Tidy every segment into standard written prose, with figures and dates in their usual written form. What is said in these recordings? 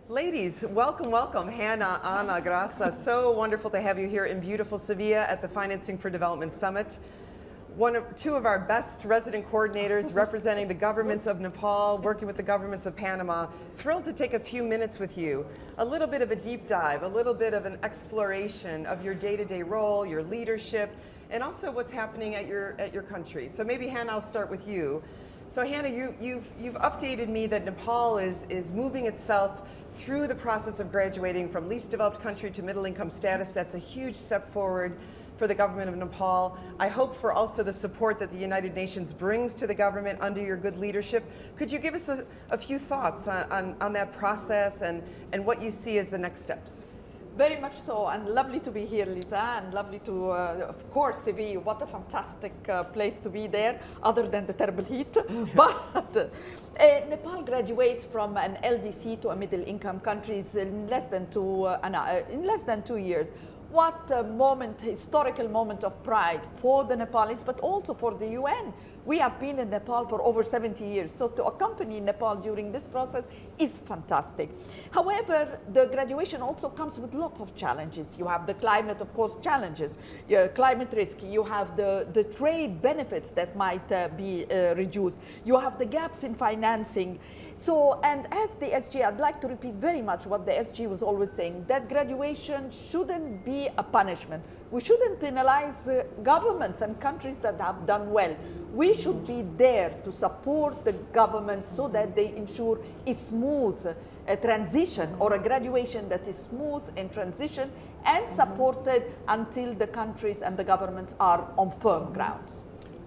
Ladies, welcome, welcome. Hannah, Ana, Grasa. So wonderful to have you here in beautiful Sevilla at the Financing for Development Summit. Two of our best resident coordinators representing the governments of Nepal, working with the governments of Panama. Thrilled to take a few minutes with you. A little bit of a deep dive, a little bit of an exploration of your day-to-day role, your leadership, and also what's happening at your country. So maybe Hannah, I'll start with you. So Hannah, you've updated me that Nepal is moving itself through the process of graduating from least developed country to middle income status. That's a huge step forward for the government of Nepal. I hope for also the support that the United Nations brings to the government under your good leadership. Could you give us a few thoughts on that process and what you see as the next steps? Very much so, and lovely to be here, Lisa, and lovely to, of course, Seville. What a fantastic place to be there, other than the terrible heat. But Nepal graduates from an LDC to a middle-income country in less than 2 years. What a moment, historical moment of pride for the Nepalis, but also for the UN. We have been in Nepal for over 70 years, so to accompany Nepal during this process is fantastic. However, the graduation also comes with lots of challenges. You have the climate, of course, challenges, climate risk. You have the trade benefits that might be reduced. You have the gaps in financing. So, and as the SG, I'd like to repeat very much what the SG was always saying, that graduation shouldn't be a punishment. We shouldn't penalize governments and countries that have done well. We should be there to support the governments so that they ensure a smooth transition, or a graduation that is smooth in transition and supported until the countries and the governments are on firm grounds.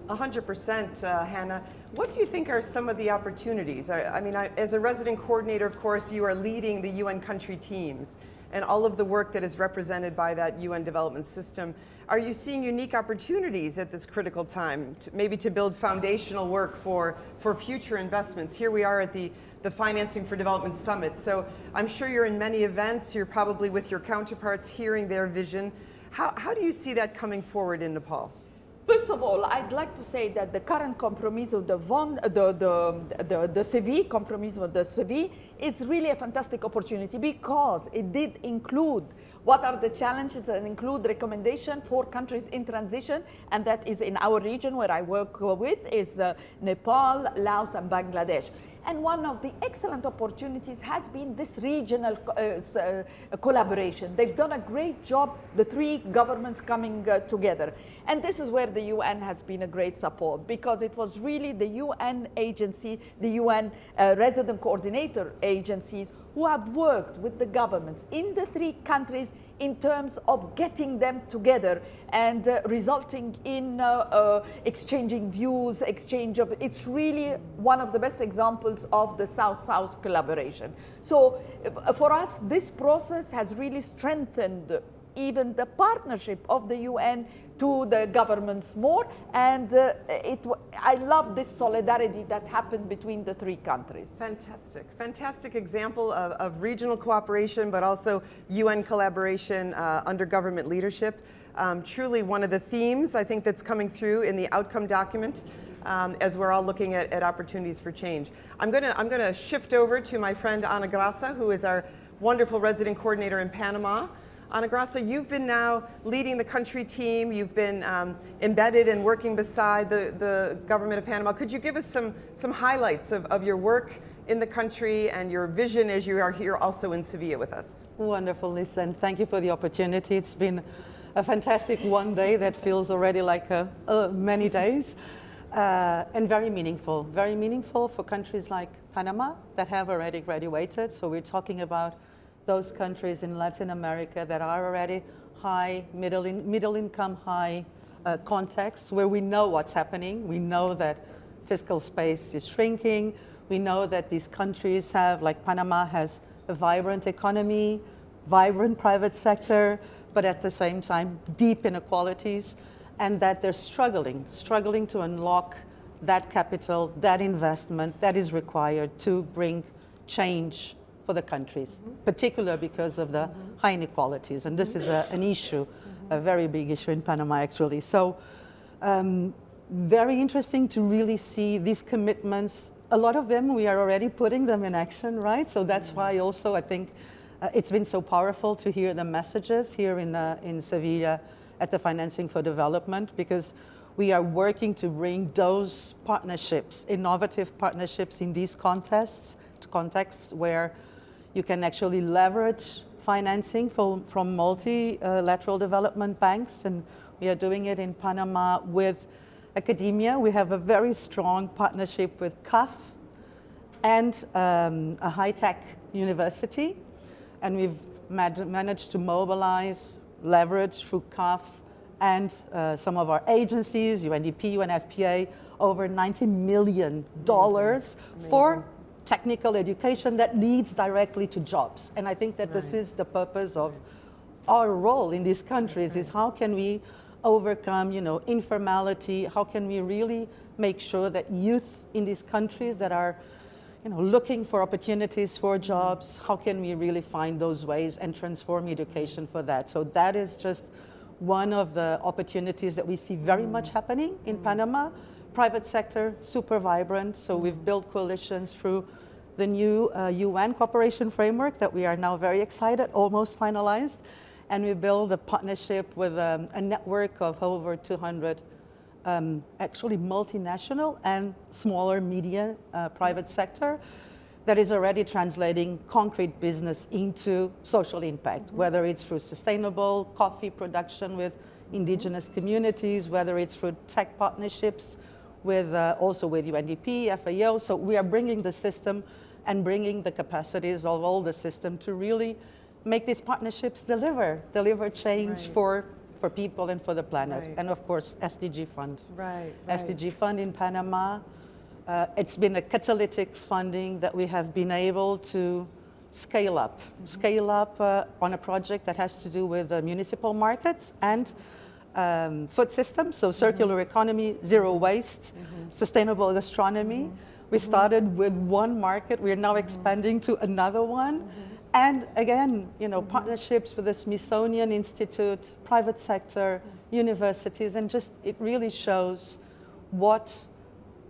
100%, Hannah. What do you think are some of the opportunities? I mean, as a resident coordinator, of course, you are leading the UN country teams and all of the work that is represented by that UN development system. Are you seeing unique opportunities at this critical time, maybe to build foundational work for future investments? Here we are at the Financing for Development Summit. So I'm sure you're in many events, you're probably with your counterparts hearing their vision. How do you see that coming forward in Nepal? First of all, I'd like to say that the current compromise of the Seville, compromise of the Seville, is really a fantastic opportunity because it did include what are the challenges and include recommendation for countries in transition, and that is in our region where I work with is Nepal, Laos, and Bangladesh. And one of the excellent opportunities has been this regional collaboration. They've done a great job, the three governments coming together. And this is where the UN has been a great support, because it was really the UN agency, the UN resident coordinator agencies who have worked with the governments in the three countries in terms of getting them together and resulting in exchanging views, it's really one of the best examples of the South-South collaboration. So for us, this process has really strengthened even the partnership of the UN to the governments more, and I love this solidarity that happened between the three countries. Fantastic, fantastic example of regional cooperation, but also UN collaboration under government leadership. Truly one of the themes I think that's coming through in the outcome document as we're all looking at opportunities for change. I'm gonna shift over to my friend Ana Grasa, who is our wonderful resident coordinator in Panama. Ana Grasa, you've been now leading the country team. You've been embedded and working beside the government of Panama. Could you give us some highlights of your work in the country and your vision as you are here also in Sevilla with us? Wonderful, Lisa, and thank you for the opportunity. It's been a fantastic one day that feels already like many days, and very meaningful for countries like Panama that have already graduated. So we're talking about those countries in Latin America that are already high, middle income, high contexts where we know what's happening. We know that fiscal space is shrinking. We know that these countries have, like Panama has a vibrant economy, vibrant private sector, but at the same time, deep inequalities, and that they're struggling to unlock that capital, that investment that is required to bring change for the countries, particularly because of the high inequalities. And this is an issue, a very big issue in Panama, actually. So very interesting to really see these commitments a lot of them, we are already putting them in action, right? So that's why also I think it's been so powerful to hear the messages here in Sevilla at the Financing for Development, because we are working to bring those partnerships, innovative partnerships in these contexts where you can actually leverage financing from multilateral development banks. And we are doing it in Panama with academia. We have a very strong partnership with CAF and a high-tech university. And we've managed to mobilize, leverage through CAF and some of our agencies, UNDP, UNFPA, over $90 million for technical education that leads directly to jobs. And I think that this is the purpose of our role in these countries, is how can we overcome, informality, how can we really make sure that youth in these countries that are looking for opportunities for jobs, how can we really find those ways and transform education for that? So that is just one of the opportunities that we see very much happening in Panama. Private sector, super vibrant. So we've built coalitions through the new UN cooperation framework that we are now very excited, almost finalized. And we build a partnership with a network of over 200 actually multinational and smaller media private sector that is already translating concrete business into social impact, whether it's through sustainable coffee production with indigenous communities, whether it's through tech partnerships with also with UNDP, FAO. So we are bringing the system and bringing the capacities of all the system to really make these partnerships deliver change for people and for the planet. And of course, SDG Fund. SDG Fund in Panama. It's been a catalytic funding that we have been able to scale up on a project that has to do with municipal markets and food systems, so circular economy, zero waste, sustainable gastronomy. We started with one market, we are now expanding to another one. And again, partnerships with the Smithsonian Institute, private sector, universities, and just it really shows what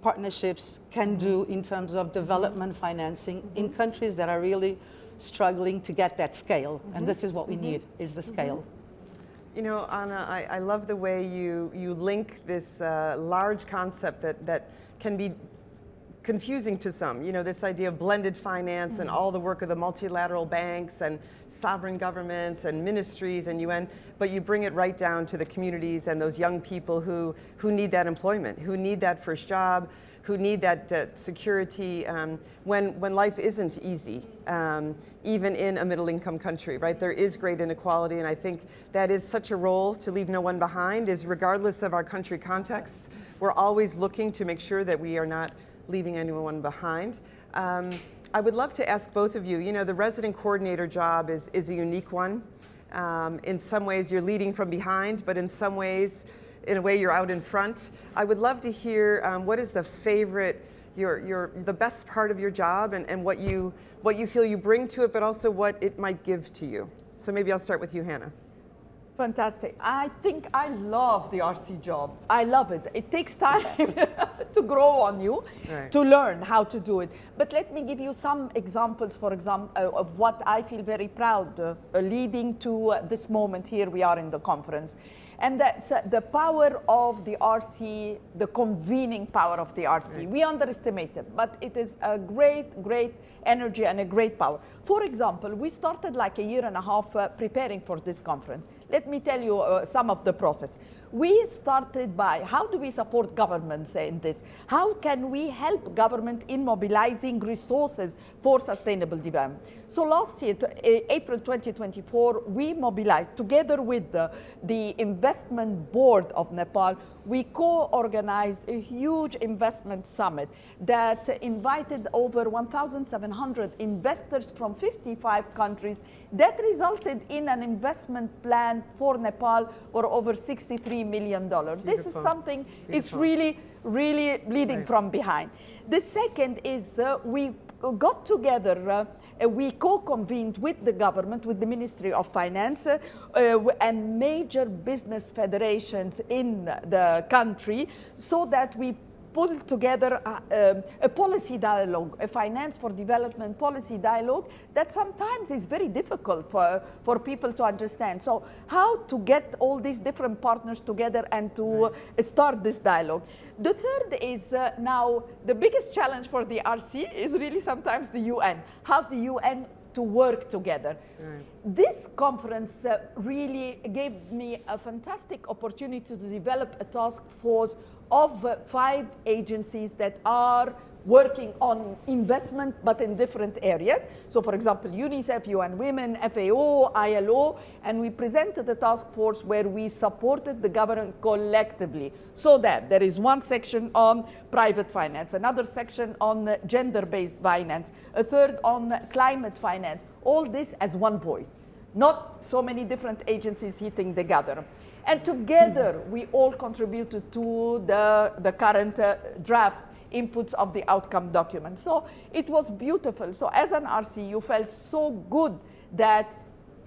partnerships can do in terms of development financing in countries that are really struggling to get that scale. And this is what we need, is the scale. Anna, I love the way you link this large concept that can be confusing to some, this idea of blended finance and all the work of the multilateral banks and sovereign governments and ministries and UN, but you bring it right down to the communities and those young people who need that employment, who need that first job, who need that security when life isn't easy, even in a middle-income country, right? There is great inequality, and I think that is such a role to leave no one behind, is regardless of our country contexts, we're always looking to make sure that we are not leaving anyone behind. I would love to ask both of you, the resident coordinator job is a unique one. In some ways you're leading from behind, but in some ways, in a way you're out in front. I would love to hear what is the favorite, the best part of your job and what you feel you bring to it, but also what it might give to you. So maybe I'll start with you, Hannah. Fantastic. I think I love the RC job. I love it. It takes time to grow on you, to learn how to do it. But let me give you some examples, for example, of what I feel very proud leading to this moment here we are in the conference. And that's the power of the RC, the convening power of the RC. We underestimate it, but it is a great, great energy and a great power. For example, we started like a year and a half preparing for this conference. Let me tell you some of the process. We started by how do we support governments in this? How can we help government in mobilizing resources for sustainable development? So last year, April 2024, we mobilized together with the investment board of Nepal. We co-organized a huge investment summit that invited over 1,700 investors from 55 countries that resulted in an investment plan for Nepal for over $63 million. This is something, it's really, really leading from behind. The second is we got together, we co-convened with the government, with the Ministry of Finance and major business federations in the country so that we pull together a policy dialogue, a finance for development policy dialogue that sometimes is very difficult for people to understand. So how to get all these different partners together and to start this dialogue. The third is now the biggest challenge for the RC is really sometimes the UN. How the UN to work together. Right. This conference really gave me a fantastic opportunity to develop a task force of 5 agencies that are working on investment but in different areas. So for example, UNICEF, UN Women, FAO, ILO, and we presented a task force where we supported the government collectively so that there is one section on private finance, another section on gender-based finance, a third on climate finance, all this as one voice, not so many different agencies hitting together. And together we all contributed to the current draft inputs of the outcome document. So it was beautiful. So as an RC, you felt so good that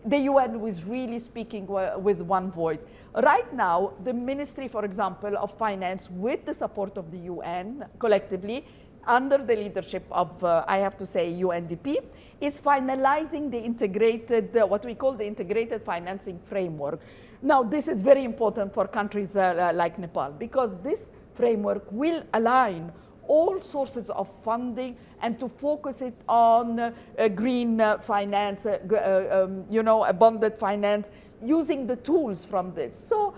the UN was really speaking with one voice. Right now, the Ministry, for example, of Finance, with the support of the UN collectively, under the leadership of, I have to say, UNDP, is finalizing the integrated, what we call the integrated financing framework. Now, this is very important for countries like Nepal, because this framework will align all sources of funding and to focus it on green finance, a bonded finance, using the tools from this. So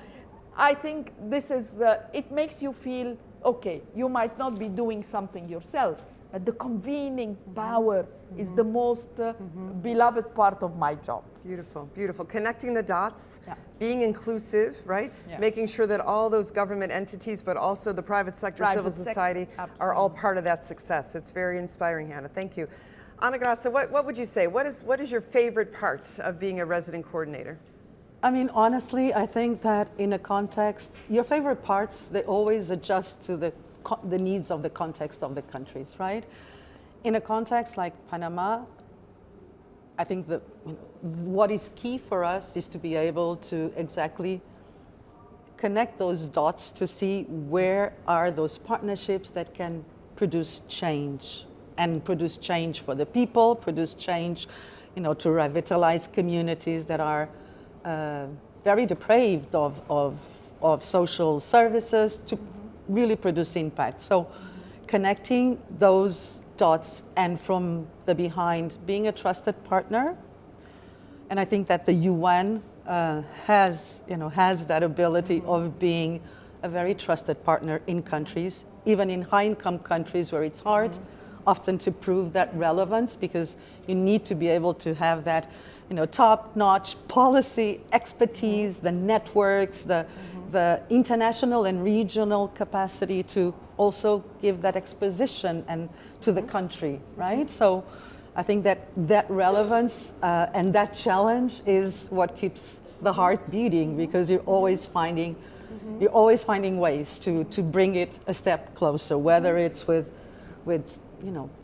I think this is, it makes you feel, okay, you might not be doing something yourself, but the convening power is the most beloved part of my job. Beautiful, beautiful. Connecting the dots, being inclusive, right? Yeah. Making sure that all those government entities, but also the private sector, civil society, are all part of that success. It's very inspiring, Hannah. Thank you. Ana Graça, what would you say? What is your favorite part of being a resident coordinator? I mean, honestly, I think that in a context, your favorite parts, they always adjust to the needs of the context of the countries, right? In a context like Panama, I think that what is key for us is to be able to exactly connect those dots to see where are those partnerships that can produce change, and produce change for the people, produce change, to revitalize communities that are very depraved of social services, to really produce impact. So connecting those dots, and from the behind, being a trusted partner. And I think that the UN has that ability of being a very trusted partner in countries, even in high-income countries where it's hard often to prove that relevance, because you need to be able to have that top-notch policy expertise, the networks, the international and regional capacity to also give that exposition and to the country, right? So I think that relevance and that challenge is what keeps the heart beating, because you're always finding ways to bring it a step closer, whether it's with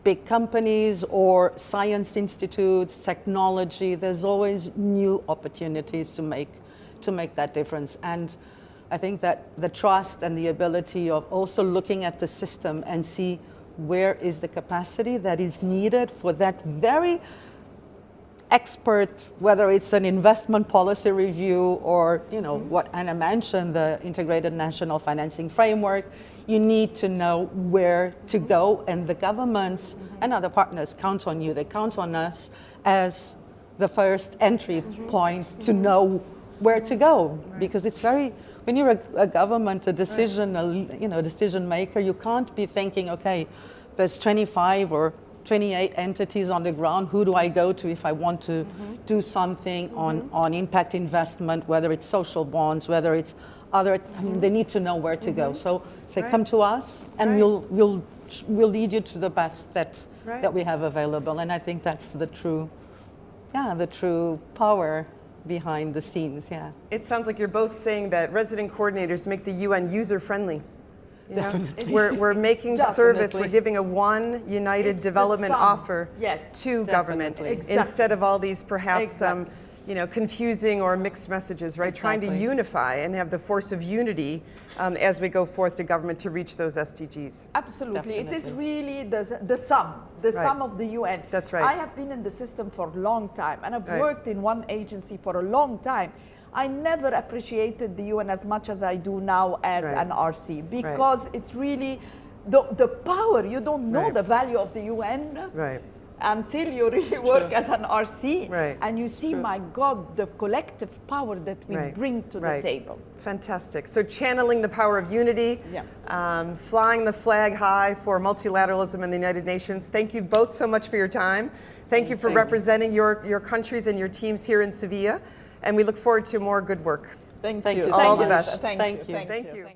big companies or science institutes, technology. There's always new opportunities to make that difference. And I think that the trust and the ability of also looking at the system and see where is the capacity that is needed for that very expert, whether it's an investment policy review or what Anna mentioned, the integrated national financing framework. You need to know where to go, and the governments and other partners count on you. They count on us as the first entry point to know where to go, because it's very, when you're a government, a decision maker, you can't be thinking, okay, there's 25 or 28 entities on the ground. Who do I go to if I want to do something on impact investment, whether it's social bonds, whether it's other, they need to know where to go. So say, come to us, and we'll lead you to the best that we have available. And I think that's the true power behind the scenes. It sounds like you're both saying that resident coordinators make the UN user-friendly. Definitely. We're making service, we're giving a one united development offer to government, exactly. instead of all these perhaps confusing or mixed messages, right? Trying to Exactly. unify and have the force of unity as we go forth to government to reach those SDGs. Absolutely. It is Definitely. really the sum of the UN. That's right. I have been in the system for a long time, and I've Right. worked in one agency for a long time. I never appreciated the UN as much as I do now as Right. an RC, because it's really the power. You don't know Right. the value of the UN Right. until you really work as an RC, Right. and you see, my God, the collective power that we Right. bring to Right. the table. Fantastic. So channeling the power of unity, Yeah. flying the flag high for multilateralism in the United Nations. Thank you both so much for your time. Thank you for Thank you. representing your countries and your teams here in Sevilla. And we look forward to more good work. Thank Thank you. you so All much. the best. Thank you. Thank Thank you. you.